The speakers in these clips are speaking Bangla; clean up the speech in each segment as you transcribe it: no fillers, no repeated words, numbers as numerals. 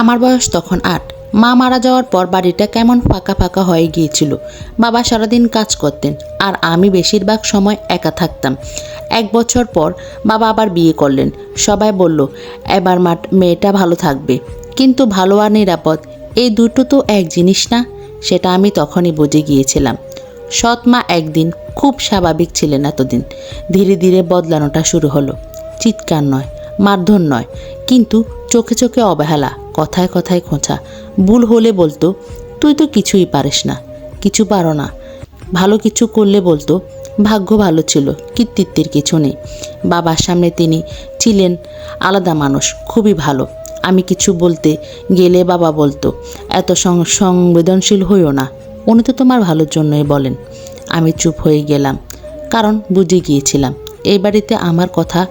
আমার বয়স তখন 8। মা মারা যাওয়ার পর বাড়িটা কেমন ফাঁকা ফাঁকা হয়ে গিয়েছিল। বাবা সারাদিন কাজ করতেন আর আমি বেশিরভাগ সময় একা থাকতাম। 1 বছর পর বাবা আবার বিয়ে করলেন। সবাই বলল এবার মেয়েটা ভালো থাকবে, কিন্তু ভালো আর নিরাপদ এই দুটো তো এক জিনিস না। সেটা আমি তখনই বুঝে গিয়েছিলাম। সৎ মা একদিন খুব স্বাভাবিক ছিলেন, এতদিন ধীরে ধীরে বদলানোটা শুরু হলো। চিৎকার নয়, মারধর নয়, কিন্তু চোখে চোখে অবহেলা, কথায় কথায় খোঁচা। ভুল হলে বলতো তুই তো কিছুই পারিস না, কিছু পারো না। ভালো কিছু করলে বলতো ভাগ্য ভালো ছিল, কৃতিত্বের কিছু নেই। বাবার সামনে তিনি ছিলেন আলাদা মানুষ, খুবই ভালো। আমি কিছু বলতে গেলে বাবা বলতো এত সংবেদনশীল হইও না, উনি তো তোমার ভালোর জন্যই বলেন। আমি চুপ হয়ে গেলাম, কারণ বুঝে গিয়েছিলাম এই বাড়িতে আমার কথা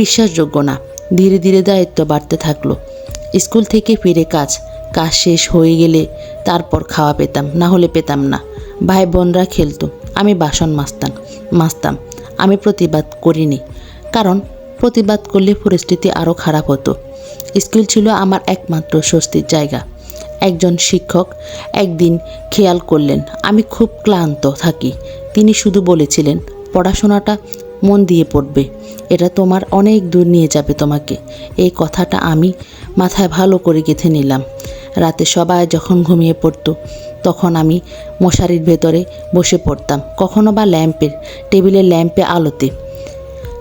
বিশ্বাসযোগ্য না। ধীরে ধীরে দায়িত্ব বাড়তে থাকলো। স্কুল থেকে ফিরে কাজ শেষ হয়ে গেলে তারপর খাওয়া পেতাম, না হলে পেতাম না। ভাই বোনরা খেলতো, আমি বাসন মাজতাম। আমি প্রতিবাদ করিনি, কারণ প্রতিবাদ করলে পরিস্থিতি আরও খারাপ হতো। স্কুল ছিল আমার একমাত্র স্বস্তির জায়গা। একজন শিক্ষক একদিন খেয়াল করলেন আমি খুব ক্লান্ত থাকি। তিনি শুধু বলেছিলেন পড়াশোনাটা মন দিয়ে পড়বে, এটা তোমার অনেক দূর নিয়ে যাবে তোমাকে। এই কথাটা আমি মাথায় ভালো করে গেঁথে নিলাম। রাতে সবাই যখন ঘুমিয়ে পড়তো তখন আমি মশারির ভেতরে বসে পড়তাম, কখনো বা টেবিলের ল্যাম্পে আলোতে।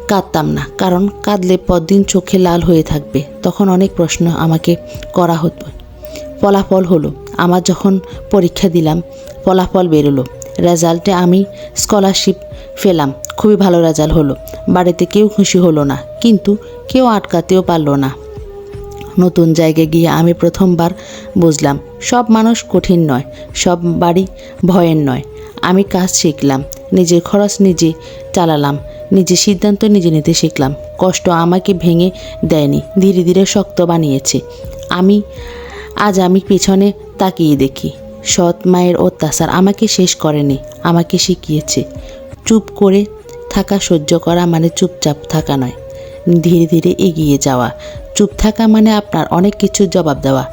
কাঁদতাম না, কারণ কাঁদলে পরদিন চোখে লাল হয়ে থাকবে। তখন অনেক প্রশ্ন আমাকে করা হতো। ফলাফল হলো, আমার যখন পরীক্ষা দিলাম ফলাফল বেরোলো, রেজাল্টে আমি স্কলারশিপ পেলাম, খুবই ভালো রেজাল্ট হলো। বাড়িতে কেউ খুশি হলো না, কিন্তু কেউ আটকাতেও পারলো না। নতুন জায়গায় গিয়ে আমি প্রথমবার বুঝলাম সব মানুষ কঠিন নয়, সব বাড়ি ভয়ের নয়। আমি কাজ শিখলাম, নিজের খরচ নিজে চালালাম, নিজের সিদ্ধান্ত নিজে নিতে শিখলাম। কষ্ট আমাকে ভেঙে দেয়নি, ধীরে ধীরে শক্ত বানিয়েছে। আজ আমি পিছনে তাকিয়ে দেখি সৎ মায়ের অত্যাচার আমাকে শেষ করেনি, আমাকে শিখিয়েছে চুপ করে থাকা। সহ্য করা মানে চুপচাপ থাকা নয়, ধীরে ধীরে এগিয়ে যাওয়া। চুপ থাকা মানে আপনার অনেক কিছুর জবাব দেওয়া।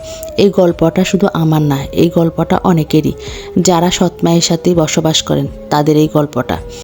এই গল্পটা শুধু আমার না, এই গল্পটা অনেকেরই। যারা সৎ মায়ের সাথে বসবাস করেন তাদের এই গল্পটা।